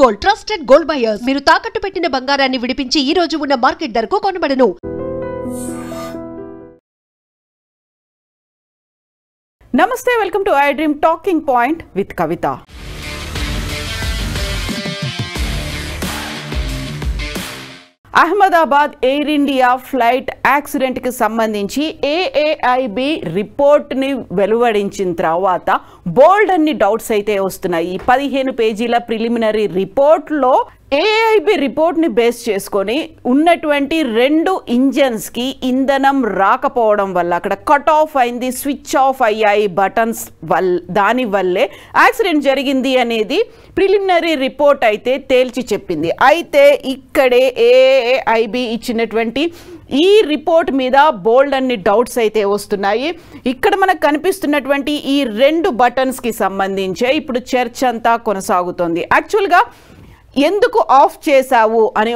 Gold trusted gold buyers మీరు తాకట్టు పెట్టిన బంగారాన్ని విడిపించి ఈ రోజు ఉన్న మార్కెట్ ధరకు కొనబడను. నమస్తే, welcome to I dream talking point with Kavitha. Ahmedabad Air India flight యాక్సిడెంట్కి సంబంధించి ఏఏఐబి రిపోర్ట్ని వెలువడించిన తర్వాత బోల్డ్ అన్ని డౌట్స్ అయితే వస్తున్నాయి. 15 పేజీల ప్రిలిమినరీ రిపోర్ట్లో ఏఐబి రిపోర్ట్ని బేస్ చేసుకొని ఉన్నటువంటి 2 ఇంజన్స్కి ఇంధనం రాకపోవడం వల్ల అక్కడ కట్ ఆఫ్ అయింది, స్విచ్ ఆఫ్ అయ్యాయి బటన్స్ దానివల్లే యాక్సిడెంట్ జరిగింది అనేది ప్రిలిమినరీ రిపోర్ట్ అయితే తేల్చి చెప్పింది. అయితే ఇక్కడే ఏఐబి ఇచ్చినటువంటి ఈ రిపోర్ట్ మీద బోల్డ్ అన్ని డౌట్స్ అయితే వస్తున్నాయి. ఇక్కడ మనకు కనిపిస్తున్నటువంటి ఈ 2 బటన్స్కి సంబంధించే ఇప్పుడు చర్చ అంతా కొనసాగుతోంది. యాక్చువల్గా ఎందుకు ఆఫ్ చేశావు అని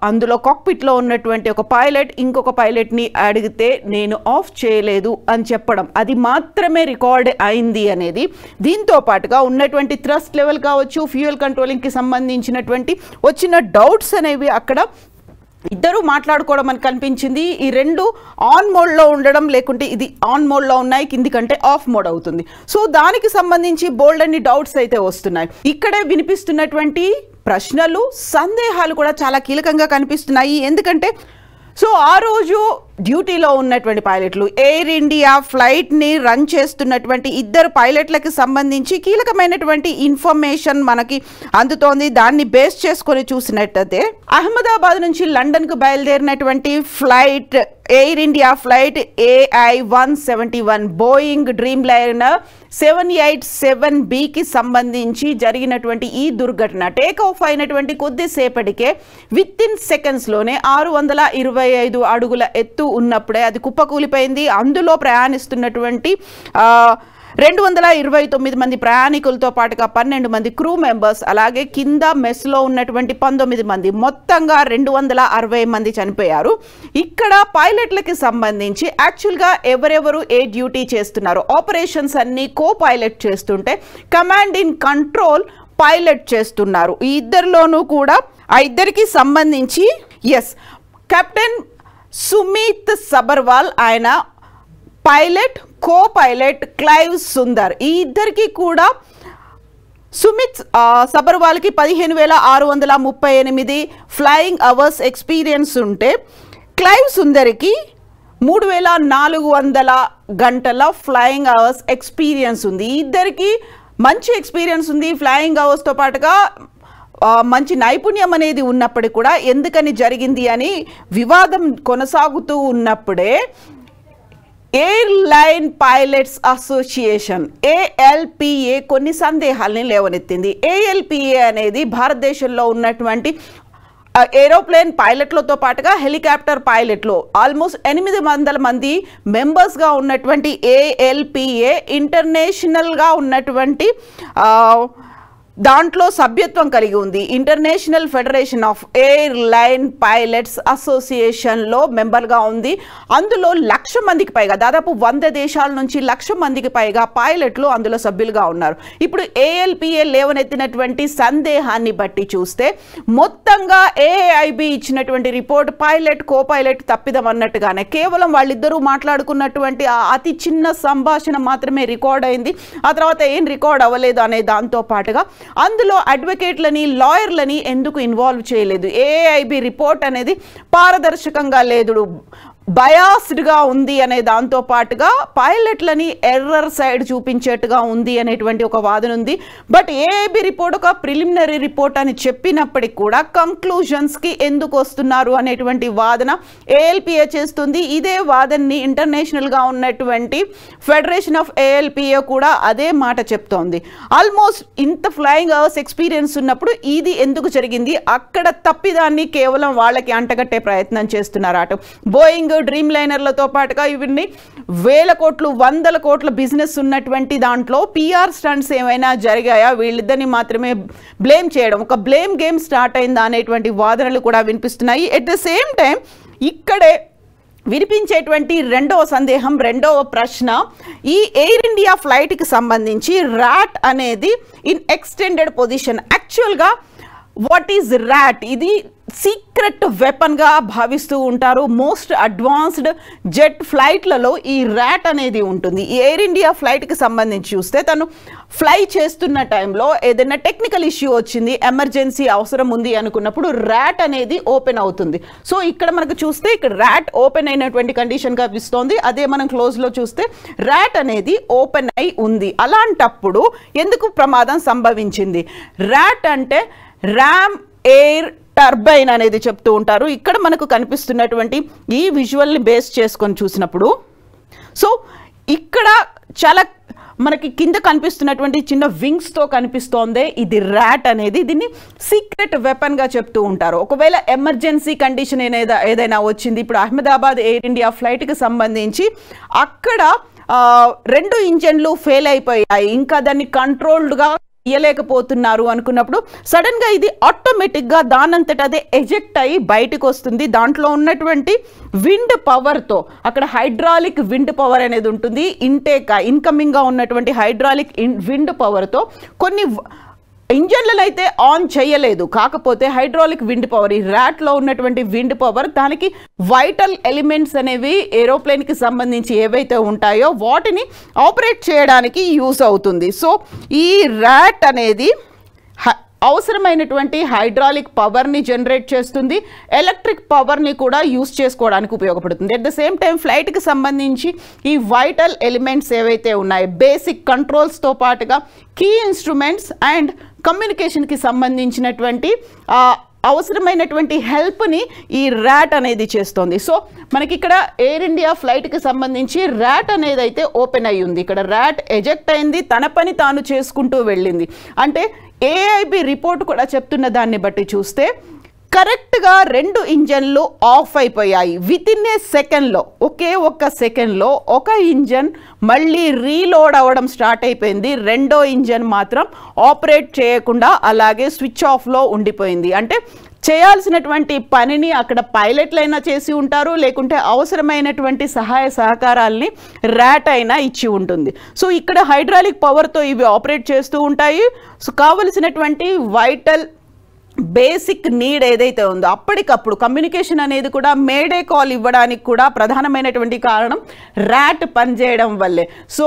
అందులో కాక్పిట్లో ఉన్నటువంటి ఒక పైలట్ ఇంకొక పైలట్ని అడిగితే నేను ఆఫ్ చేయలేదు అని చెప్పడం, అది మాత్రమే రికార్డ్ అయింది అనేది. దీంతో పాటుగా ఉన్నటువంటి థ్రస్ట్ లెవెల్ కావచ్చు, ఫ్యూయల్ కంట్రోలింగ్కి సంబంధించినటువంటి వచ్చిన డౌట్స్ అనేవి అక్కడ ఇద్దరు మాట్లాడుకోవడం అని కనిపించింది. ఈ 2 ఆన్ మోడ్లో ఉండడం, లేకుంటే ఇది ఆన్ మోడ్లో ఉన్నాయి, కింది కంటే ఆఫ్ మోడ్ అవుతుంది. సో దానికి సంబంధించి బోల్డ్ అన్ని డౌట్స్ అయితే వస్తున్నాయి. ఇక్కడే వినిపిస్తున్నటువంటి ప్రశ్నలు, సందేహాలు కూడా చాలా కీలకంగా కనిపిస్తున్నాయి. ఎందుకంటే ఆ రోజు డ్యూటీలో ఉన్నటువంటి పైలట్లు, ఎయిర్ ఇండియా ఫ్లైట్ని రన్ చేస్తున్నటువంటి 2 పైలట్లకి సంబంధించి కీలకమైనటువంటి ఇన్ఫర్మేషన్ మనకి అందుతోంది. దాన్ని బేస్ చేసుకొని చూసినట్టయితే అహ్మదాబాద్ నుంచి లండన్కు బయలుదేరినటువంటి flight Air India flight AI-171 Boeing Dreamliner 787Bకి సంబంధించి జరిగినటువంటి ఈ దుర్ఘటన టేక్ ఆఫ్ అయినటువంటి కొద్దిసేపటికే విత్ ఇన్ సెకండ్స్లోనే 625 అడుగుల ఎత్తు ఉన్నప్పుడే అది కుప్పకూలిపోయింది. అందులో ప్రయాణిస్తున్నటువంటి 229 మంది ప్రయాణికులతో పాటుగా 12 మంది క్రూ మెంబర్స్, అలాగే కింద మెస్లో ఉన్నటువంటి 19 మంది, మొత్తంగా 260 మంది చనిపోయారు. ఇక్కడ పైలట్లకి సంబంధించి యాక్చువల్గా ఎవరెవరు ఏ డ్యూటీ చేస్తున్నారు, ఆపరేషన్స్ అన్ని కో పైలట్ చేస్తుంటే కమాండ్ ఇన్ కంట్రోల్ పైలట్ చేస్తున్నారు. ఈ ఇద్దరిలోనూ కూడా ఆ ఇద్దరికి సంబంధించి కెప్టెన్ సుమిత్ సబర్వాల్, ఆయన pilot, co pilot Clive Sundar. ఈ ఇద్దరికి కూడా సుమిత్ సబర్వాల్కి 15,638 ఫ్లయింగ్ అవర్స్ ఎక్స్పీరియన్స్ ఉంటే క్లైవ్ సుందర్కి 3,400 గంటల ఫ్లయింగ్ అవర్స్ ఎక్స్పీరియన్స్ ఉంది. ఈ ఇద్దరికి మంచి ఎక్స్పీరియన్స్ ఉంది. ఫ్లయింగ్ అవర్స్తో పాటుగా మంచి నైపుణ్యం అనేది ఉన్నప్పటికీ కూడా ఎందుకని జరిగింది అని వివాదం కొనసాగుతూ ఉన్నప్పుడే ఎయిర్లైన్ పైలట్స్ అసోసియేషన్ ALPA కొన్ని సందేహాలని లేవనెత్తింది. ALPA అనేది భారతదేశంలో ఉన్నటువంటి ఏరోప్లేన్ పైలట్లతో పాటుగా హెలికాప్టర్ పైలట్లు ఆల్మోస్ట్ 800 మంది మెంబర్స్గా ఉన్నటువంటి ALPA ఇంటర్నేషనల్గా ఉన్నటువంటి దాంట్లో సభ్యత్వం కలిగి ఉంది. International federation of airline pilots అసోసియేషన్లో మెంబర్గా ఉంది. అందులో 1,00,000 మందికి పైగా, దాదాపు 100 దేశాల నుంచి 1,00,000 మందికి పైగా పైలట్లు అందులో సభ్యులుగా ఉన్నారు. ఇప్పుడు ALPA లేవనెత్తినటువంటి సందేహాన్ని బట్టి చూస్తే మొత్తంగా AIB ఇచ్చినటువంటి రిపోర్ట్ పైలట్ కో పైలట్ తప్పిదం అన్నట్టుగానే కేవలం వాళ్ళిద్దరూ మాట్లాడుకున్నటువంటి అతి చిన్న సంభాషణ మాత్రమే రికార్డ్ అయింది. ఆ తర్వాత ఏం రికార్డ్ అవ్వలేదు అనే దాంతో పాటుగా అందులో అడ్వకేట్లని, లాయర్లని ఎందుకు ఇన్వాల్వ్ చేయలేదు. AIB రిపోర్ట్ అనేది పారదర్శకంగా లేదు, బయాస్డ్గా ఉంది అనే దాంతో పాటుగా పైలట్లని ఎర్రర్ సైడ్ చూపించేట్టుగా ఉంది అనేటువంటి ఒక వాదన ఉంది. బట్ AIB రిపోర్ట్ ఒక ప్రిలిమినరీ రిపోర్ట్ అని చెప్పినప్పటికీ కూడా కంక్లూజన్స్కి ఎందుకు వస్తున్నారు అనేటువంటి వాదన ALPA చేస్తుంది. ఇదే వాదనని ఇంటర్నేషనల్గా ఉన్నటువంటి ఫెడరేషన్ ఆఫ్ ALPA కూడా అదే మాట చెప్తోంది. ఆల్మోస్ట్ ఇంత ఫ్లయింగ్ అవర్స్ ఎక్స్పీరియన్స్ ఉన్నప్పుడు ఇది ఎందుకు జరిగింది, అక్కడ తప్పిదాన్ని కేవలం వాళ్ళకి అంటగట్టే ప్రయత్నం చేస్తున్నారు. అటు బోయింగ్ డ్రీమ్ లైనర్లతో పాటుగా ఇవన్నీ 1,000 కోట్లు 100 కోట్ల బిజినెస్ ఉన్నటువంటి దాంట్లో PR స్టంట్స్ ఏమైనా జరిగాయా, వీళ్ళిద్దరిని మాత్రమే బ్లేమ్ చేయడం, ఒక బ్లేమ్ గేమ్ స్టార్ట్ అయిందా అనేటువంటి వాదనలు కూడా వినిపిస్తున్నాయి. ఎట్ ద సేమ్ టైం ఇక్కడే వినిపించేటువంటి రెండవ సందేహం, రెండవ ప్రశ్న, ఈ ఎయిర్ ఇండియా ఫ్లైట్కి సంబంధించి ర్యాట్ అనేది ఇన్ ఎక్స్టెండెడ్ పొజిషన్. యాక్చువల్గా వాట్ ఈజ్ ర్యాట్? ఇది సీక్రెట్ వెపన్గా భావిస్తూ ఉంటారు. మోస్ట్ అడ్వాన్స్డ్ జెట్ ఫ్లైట్లలో ఈ ర్యాట్ అనేది ఉంటుంది. ఈ ఎయిర్ ఇండియా ఫ్లైట్కి సంబంధించి చూస్తే తను ఫ్లై చేస్తున్న టైంలో ఏదైనా టెక్నికల్ ఇష్యూ వచ్చింది, ఎమర్జెన్సీ అవసరం ఉంది అనుకున్నప్పుడు ర్యాట్ అనేది ఓపెన్ అవుతుంది. సో ఇక్కడ మనకు చూస్తే ఇక్కడ ర్యాట్ ఓపెన్ అయినటువంటి కండిషన్ కనిపిస్తోంది. అదే మనం క్లోజ్లో చూస్తే ర్యాట్ అనేది ఓపెన్ అయి ఉంది. అలాంటప్పుడు ఎందుకు ప్రమాదం సంభవించింది? ర్యాట్ అంటే ర్యామ్ ఎయిర్ టర్బైన్ అనేది చెప్తూ ఉంటారు. ఇక్కడ మనకు కనిపిస్తున్నటువంటి ఈ విజువల్ని బేస్ చేసుకొని చూసినప్పుడు సో ఇక్కడ చాలా మనకి కింద కనిపిస్తున్నటువంటి చిన్న వింగ్స్తో కనిపిస్తోంది ఇది ర్యాట్ అనేది. దీన్ని సీక్రెట్ వెపన్గా చెప్తూ ఉంటారు. ఒకవేళ ఎమర్జెన్సీ కండిషన్ ఏదైనా వచ్చింది, ఇప్పుడు అహ్మదాబాద్ ఎయిర్ ఇండియా ఫ్లైట్కి సంబంధించి అక్కడ 2 ఇంజన్లు ఫెయిల్ అయిపోయాయి, ఇంకా దాన్ని కంట్రోల్డ్గా ఇయ్యలేకపోతున్నారు అనుకున్నప్పుడు సడన్గా ఇది ఆటోమేటిక్గా దానంతట అదే ఎజెక్ట్ అయ్యి బయటకు వస్తుంది. దాంట్లో ఉన్నటువంటి విండ్ పవర్తో, అక్కడ హైడ్రాలిక్ విండ్ పవర్ అనేది ఉంటుంది. ఇన్కమింగ్గా ఉన్నటువంటి హైడ్రాలిక్ విండ్ పవర్తో కొన్ని ఇంజన్లను అయితే ఆన్ చేయలేదు, కాకపోతే హైడ్రాలిక్ విండ్ పవర్, ఈ ర్యాట్లో ఉన్నటువంటి విండ్ పవర్ దానికి వైటల్ ఎలిమెంట్స్ అనేవి ఏరోప్లేన్కి సంబంధించి ఏవైతే ఉంటాయో వాటిని ఆపరేట్ చేయడానికి యూస్ అవుతుంది. సో ఈ ర్యాట్ అనేది అవసరమైనటువంటి హైడ్రాలిక్ పవర్ని జనరేట్ చేస్తుంది, ఎలక్ట్రిక్ పవర్ని కూడా యూస్ చేసుకోవడానికి ఉపయోగపడుతుంది. అట్ ద సేమ్ టైం ఫ్లైట్కి సంబంధించి ఈ వైటల్ ఎలిమెంట్స్ ఏవైతే ఉన్నాయో బేసిక్ కంట్రోల్స్తో పాటుగా కీ ఇన్స్ట్రుమెంట్స్ అండ్ కమ్యూనికేషన్కి సంబంధించినటువంటి అవసరమైనటువంటి హెల్ప్ని ఈ ర్యాట్ అనేది చేస్తుంది. సో మనకి ఇక్కడ ఎయిర్ ఇండియా ఫ్లైట్కి సంబంధించి ర్యాట్ అనేది అయితే ఓపెన్ అయ్యి ఉంది. ఇక్కడ ర్యాట్ ఎజెక్ట్ అయింది, తన పని తాను చేసుకుంటూ వెళ్ళింది. అంటే ఏఐబి రిపోర్ట్ కూడా చెప్తున్న దాన్ని బట్టి చూస్తే కరెక్ట్గా 2 ఇంజన్లు ఆఫ్ అయిపోయాయి. విత్ ఇన్ ఏ సెకండ్లో, ఒకే ఒక్క సెకండ్లో ఒక ఇంజన్ మళ్ళీ రీలోడ్ అవ్వడం స్టార్ట్ అయిపోయింది. రెండో ఇంజన్ మాత్రం ఆపరేట్ చేయకుండా అలాగే స్విచ్ ఆఫ్లో ఉండిపోయింది. అంటే చేయాల్సినటువంటి పనిని అక్కడ పైలట్లైనా చేసి ఉంటారు, లేకుంటే అవసరమైనటువంటి సహాయ సహకారాలని ర్యాట్ అయినా ఇచ్చి ఉంటుంది. సో ఇక్కడ హైడ్రాలిక్ పవర్తో ఇవి ఆపరేట్ చేస్తూ ఉంటాయి. సో కావలసినటువంటి వైటల్ బేసిక్ నీడ్ ఏదైతే ఉందో అప్పటికప్పుడు కమ్యూనికేషన్ అనేది కూడా మేడే కాల్ ఇవ్వడానికి కూడా ప్రధానమైనటువంటి కారణం ర్యాట్ పనిచేయడం వల్లే. సో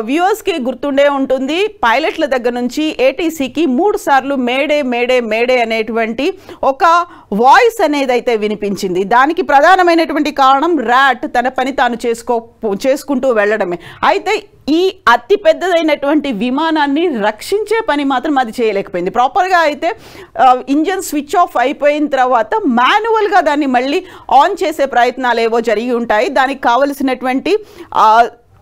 వ్యూవర్స్కి గుర్తుండే ఉంటుంది, పైలట్ల దగ్గర నుంచి ఏటీసీకి 3 సార్లు మేడే మేడే మేడే అనేటువంటి ఒక వాయిస్ అనేది అయితే వినిపించింది. దానికి ప్రధానమైనటువంటి కారణం ర్యాట్ తన పని తాను చేసుకుంటూ వెళ్ళడమే. అయితే ఈ అతి పెద్దదైనటువంటి విమానాన్ని రక్షించే పని మాత్రం అది చేయలేకపోయింది. ప్రాపర్గా అయితే ఇంజన్ స్విచ్ ఆఫ్ అయిపోయిన తర్వాత మాన్యువల్గా దాన్ని మళ్ళీ ఆన్ చేసే ప్రయత్నాలు ఏవో జరిగి ఉంటాయి. దానికి కావలసినటువంటి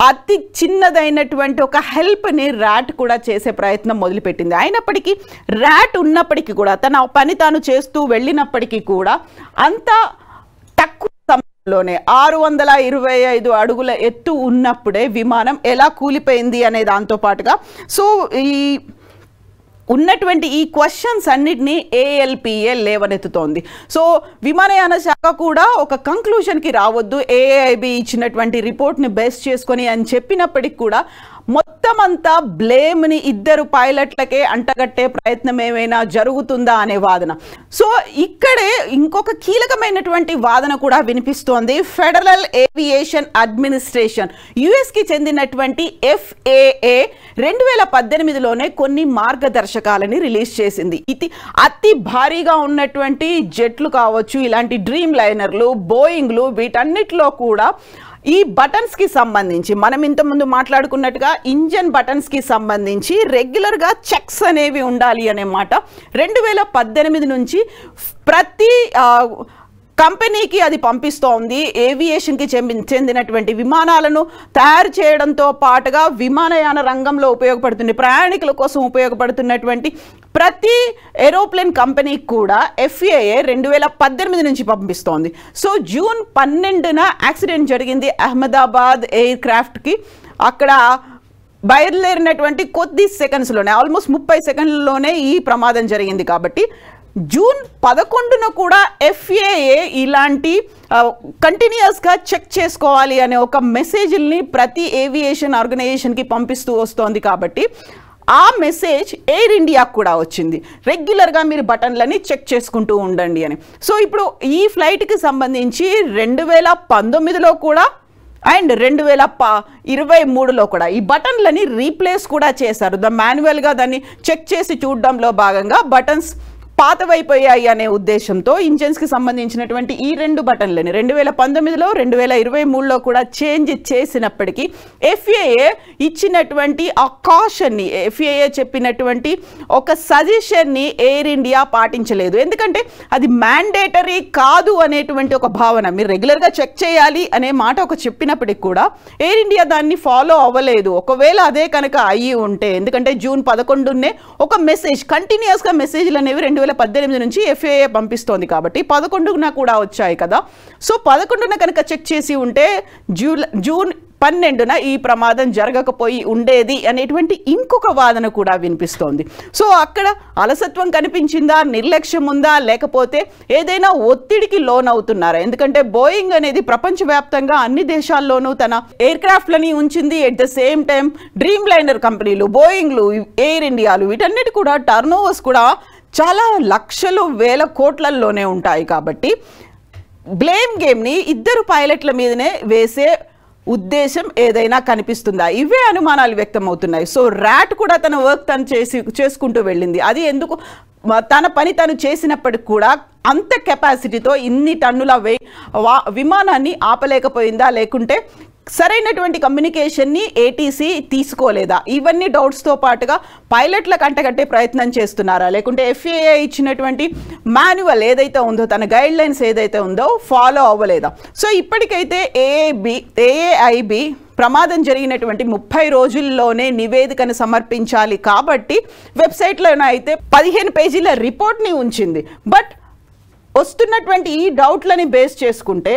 అతి చిన్నదైనటువంటి ఒక హెల్ప్ని ర్యాట్ కూడా చేసే ప్రయత్నం మొదలుపెట్టింది. అయినప్పటికీ ర్యాట్ ఉన్నప్పటికీ కూడా తన పని తాను చేస్తూ వెళ్ళినప్పటికీ కూడా అంత తక్కువ సమయంలోనే 625 అడుగుల ఎత్తు ఉన్నప్పుడే విమానం ఎలా కూలిపోయింది అనే దాంతో పాటుగా సో ఈ ఉన్నటువంటి ఈ క్వశ్చన్స్ అన్నిటినీ ఏఎల్పిఏ లేవనెత్తుతోంది. సో విమానయాన శాఖ కూడా ఒక కంక్లూషన్కి రావద్దు ఏఐబి ఇచ్చినటువంటి రిపోర్ట్ని బేస్ చేసుకొని అని చెప్పినప్పటికి కూడా మొత్తం అంతా బ్లేమ్ని 2 పైలట్లకే అంటగట్టే ప్రయత్నం ఏమైనా జరుగుతుందా అనే వాదన. సో ఇక్కడే ఇంకొక కీలకమైనటువంటి వాదన కూడా వినిపిస్తోంది. ఫెడరల్ ఏవియేషన్ అడ్మినిస్ట్రేషన్ యుఎస్కి చెందినటువంటి FAA 2018లోనే కొన్ని మార్గదర్శకాలని రిలీజ్ చేసింది. ఇది అతి భారీగా ఉన్నటువంటి జెట్లు కావచ్చు, ఇలాంటి డ్రీమ్ లైనర్లు, బోయింగ్లు, వీటన్నిటిలో కూడా ఈ బటన్స్కి సంబంధించి మనం ఇంతకుముందు మాట్లాడుకున్నట్టుగా ఇంజన్ బటన్స్కి సంబంధించి రెగ్యులర్గా చెక్స్ అనేవి ఉండాలి అనే మాట 2018 నుంచి ప్రతి కంపెనీకి అది పంపిస్తోంది. ఏవియేషన్కి చెందినటువంటి విమానాలను తయారు చేయడంతో పాటుగా విమానయాన రంగంలో ఉపయోగపడుతుంది, ప్రయాణికుల కోసం ఉపయోగపడుతున్నటువంటి ప్రతి ఏరోప్లేన్ కంపెనీకి కూడా FAA 2018 నుంచి పంపిస్తోంది. సో జూన్ 12న యాక్సిడెంట్ జరిగింది అహ్మదాబాద్ ఎయిర్ క్రాఫ్ట్కి. అక్కడ బయలుదేరినటువంటి కొద్ది సెకండ్స్లోనే ఆల్మోస్ట్ 30 సెకండ్లలోనే ఈ ప్రమాదం జరిగింది. కాబట్టి జూన్ 11న కూడా FAA ఇలాంటి కంటిన్యూస్గా చెక్ చేసుకోవాలి అనే ఒక మెసేజ్ని ప్రతి ఏవియేషన్ ఆర్గనైజేషన్కి పంపిస్తూ వస్తోంది. కాబట్టి ఆ మెసేజ్ ఎయిర్ ఇండియాకు కూడా వచ్చింది, రెగ్యులర్గా మీరు బటన్లని చెక్ చేసుకుంటూ ఉండండి అని. సో ఇప్పుడు ఈ ఫ్లైట్కి సంబంధించి 2019లో కూడా అండ్ 2023లో కూడా ఈ బటన్లని రీప్లేస్ కూడా చేశారు. మాన్యువల్గా దాన్ని చెక్ చేసి చూడడంలో భాగంగా బటన్స్ పాతవైపోయాయి అనే ఉద్దేశంతో ఇంజన్స్కి సంబంధించినటువంటి ఈ 2 బటన్లని 2019లో 2023లో కూడా చేంజ్ చేసినప్పటికీ FAA ఇచ్చినటువంటి ఆ కాషన్ని, FAA చెప్పినటువంటి ఒక సజెషన్ని ఎయిర్ ఇండియా పాటించలేదు. ఎందుకంటే అది మ్యాండేటరీ కాదు అనేటువంటి ఒక భావన, మీరు రెగ్యులర్గా చెక్ చేయాలి అనే మాట ఒక చెప్పినప్పటికి కూడా ఎయిర్ ఇండియా దాన్ని ఫాలో అవ్వలేదు. ఒకవేళ అదే కనుక అయ్యి ఉంటే, ఎందుకంటే జూన్ 11నే ఒక మెసేజ్, కంటిన్యూస్గా మెసేజ్లు అనేవి 2018 నుంచి FAA పంపిస్తోంది కాబట్టి 11న కూడా వచ్చాయి కదా. సో 11న కనుక చెక్ చేసి ఉంటే జూన్ 12న ఈ ప్రమాదం జరగకపోయి ఉండేది అనేటువంటి ఇంకొక వాదన కూడా వినిపిస్తోంది. సో అక్కడ అలసత్వం కనిపించిందా, నిర్లక్ష్యం ఉందా, లేకపోతే ఏదైనా ఒత్తిడికి లోన్ అవుతున్నారా? ఎందుకంటే బోయింగ్ అనేది ప్రపంచవ్యాప్తంగా అన్ని దేశాల్లోనూ తన ఎయిర్ క్రాఫ్ట్లని ఉంచింది. At the same time dream liner కంపెనీలు, బోయింగ్లు, ఎయిర్ ఇండియాలు, వీటన్నిటి కూడా టర్నోవర్స్ కూడా చాలా లక్షలు వేల కోట్లల్లోనే ఉంటాయి. కాబట్టి బ్లేమ్ గేమ్ని ఇద్దరు పైలట్ల మీదనే వేసే ఉద్దేశం ఏదైనా కనిపిస్తుందా? ఇవే అనుమానాలు వ్యక్తం అవుతున్నాయి. సో ర్యాట్ కూడా తన వర్క్ తను చేసుకుంటూ వెళ్ళింది. అది ఎందుకు తన పని తను చేసినప్పటికి కూడా అంత కెపాసిటీతో ఇన్ని టన్నుల విమానాన్ని ఆపలేకపోయిందా, లేకుంటే సరైనటువంటి కమ్యూనికేషన్ని ATC తీసుకోలేదా? ఇవన్నీ డౌట్స్తో పాటుగా పైలట్ల కంటగట్టే ప్రయత్నం చేస్తున్నారా, లేకుంటే FAA ఇచ్చినటువంటి మాన్యువల్ ఏదైతే ఉందో, తన గైడ్ లైన్స్ ఏదైతే ఉందో ఫాలో అవ్వలేదా? సో ఇప్పటికైతే AAIB ప్రమాదం జరిగినటువంటి 30 రోజుల్లోనే నివేదికను సమర్పించాలి కాబట్టి వెబ్సైట్లోనే అయితే 15 పేజీల రిపోర్ట్ని ఉంచింది. బట్ వస్తున్నటువంటి ఈ డౌట్లని బేస్ చేసుకుంటే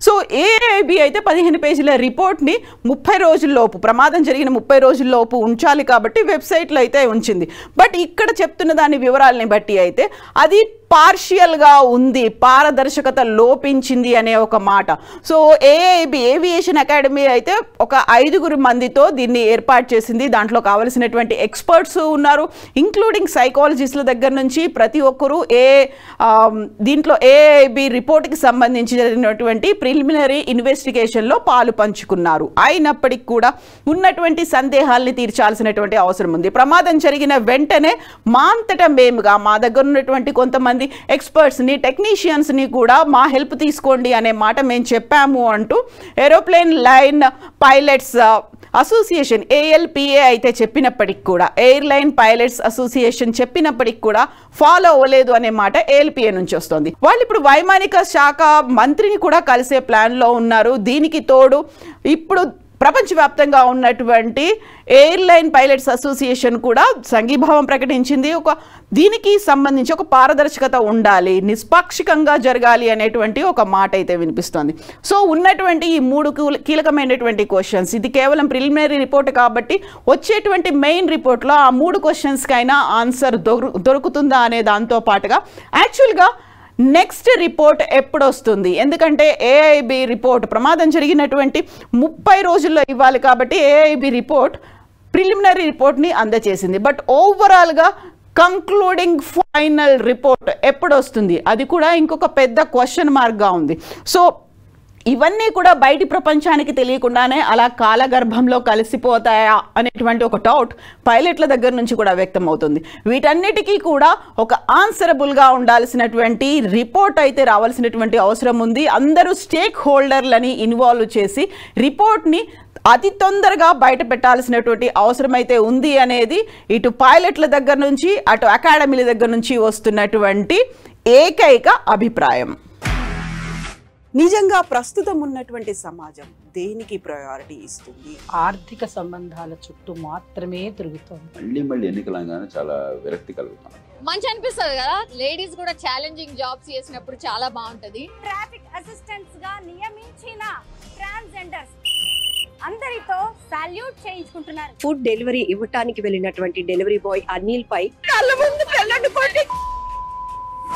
సో AAIB అయితే 15 పేజీల రిపోర్ట్ని 30 రోజుల్లోపు, ప్రమాదం జరిగిన 30 రోజుల్లోపు ఉంచాలి కాబట్టి వెబ్సైట్లో అయితే ఉంచింది. బట్ ఇక్కడ చెప్తున్న దాని వివరాలని బట్టి అయితే అది పార్షియల్గా ఉంది, పారదర్శకత లోపించింది అనే ఒక మాట. సో AAIB ఏవియేషన్ అకాడమీ అయితే ఒక 5 మందితో దీన్ని ఏర్పాటు చేసింది. దాంట్లో కావలసినటువంటి ఎక్స్పర్ట్స్ ఉన్నారు, ఇంక్లూడింగ్ సైకాలజిస్టుల దగ్గర నుంచి ప్రతి ఒక్కరూ దీంట్లో AAIB రిపోర్ట్కి సంబంధించినటువంటి ప్రిలిమినరీ ఇన్వెస్టిగేషన్లో పాలు పంచుకున్నారు. అయినప్పటికీ కూడా ఉన్నటువంటి సందేహాల్ని తీర్చాల్సినటువంటి అవసరం ఉంది. ప్రమాదం జరిగిన వెంటనే మా అంతటా మేముగా మా దగ్గర ఉన్నటువంటి కొంతమంది ఎక్స్పర్ట్స్ని, టెక్నీషియన్స్ని కూడా మా హెల్ప్ తీసుకోండి అనే మాట మేము చెప్పాము అంటూ aeroplane line pilots association ALPA అయితే చెప్పినప్పటికి కూడా, ఎయిర్లైన్ పైలట్స్ అసోసియేషన్ చెప్పినప్పటికి కూడా ఫాలో అవ్వలేదు అనే మాట ALPA నుంచి వస్తుంది. వాళ్ళు ఇప్పుడు వైమానిక శాఖ మంత్రిని కూడా కలిసే ప్లాన్లో ఉన్నారు. దీనికి తోడు ఇప్పుడు ప్రపంచవ్యాప్తంగా ఉన్నటువంటి ఎయిర్లైన్ పైలట్స్ అసోసియేషన్ కూడా సంఘీభావం ప్రకటించింది. దీనికి సంబంధించి ఒక పారదర్శకత ఉండాలి, నిష్పాక్షికంగా జరగాలి అనేటువంటి ఒక మాట అయితే వినిపిస్తోంది. సో ఉన్నటువంటి ఈ 3 కీలకమైనటువంటి క్వశ్చన్స్, ఇది కేవలం ప్రిలిమినరీ రిపోర్ట్ కాబట్టి వచ్చేటువంటి మెయిన్ రిపోర్ట్లో ఆ 3 క్వశ్చన్స్కైనా ఆన్సర్ దొరుకుతుందా అనే దాంతో పాటుగా యాక్చువల్గా నెక్స్ట్ రిపోర్ట్ ఎప్పుడు వస్తుంది? ఎందుకంటే AAIB రిపోర్ట్ ప్రమాదం జరిగినటువంటి 30 రోజుల్లో ఇవ్వాలి కాబట్టి AAIB రిపోర్ట్ ప్రిలిమినరీ రిపోర్ట్ని అందజేసింది. బట్ ఓవరాల్గా కంక్లూడింగ్ ఫైనల్ రిపోర్ట్ ఎప్పుడు వస్తుంది? అది కూడా ఇంకొక పెద్ద క్వశ్చన్ మార్క్గా ఉంది. సో ఇవన్నీ కూడా బయటి ప్రపంచానికి తెలియకుండానే అలా కాలగర్భంలో కలిసిపోతాయా అనేటువంటి ఒక డౌట్ పైలట్ల దగ్గర నుంచి కూడా వ్యక్తం అవుతుంది. వీటన్నిటికీ కూడా ఒక ఆన్సరబుల్గా ఉండాల్సినటువంటి రిపోర్ట్ అయితే రావాల్సినటువంటి అవసరం ఉంది. అందరూ స్టేక్ హోల్డర్లని ఇన్వాల్వ్ చేసి రిపోర్ట్ని అతి తొందరగా బయట పెట్టాల్సినటువంటి అవసరం అయితే ఉంది అనేది ఇటు పైలట్ల దగ్గర నుంచి అటు అకాడమీల దగ్గర నుంచి వస్తున్నటువంటి ఏకైక అభిప్రాయం. నిజంగా ప్రస్తుతం ఉన్నటువంటి సమాజం దేనికి ప్రయారిటీ ఇస్తుంది? ఆర్థిక సంబంధాల చుట్టూ మాత్రమే తిరుగుతుంది. మళ్ళీ ఎన్నికలంగానే చాలా విరక్తి కలుగుతాం. మంచి అనిపిస్తుంది కదా, లేడీస్ కూడా ఛాలెంజింగ్ జాబ్స్ చేసినప్పుడు చాలా బాగుంటది. ట్రాఫిక్ అసిస్టెంట్స్ గా నియమించిన ట్రాన్స్జెండర్స్ అందరితో సాల్యూట్ చేయించుకుంటున్నారు. ఫుడ్ డెలివరీ ఇవ్వటానికి వెళ్ళినటువంటి డెలివరీ బాయ్ అనిల్ పై కళ్ళ ముందు పెళ్ళండి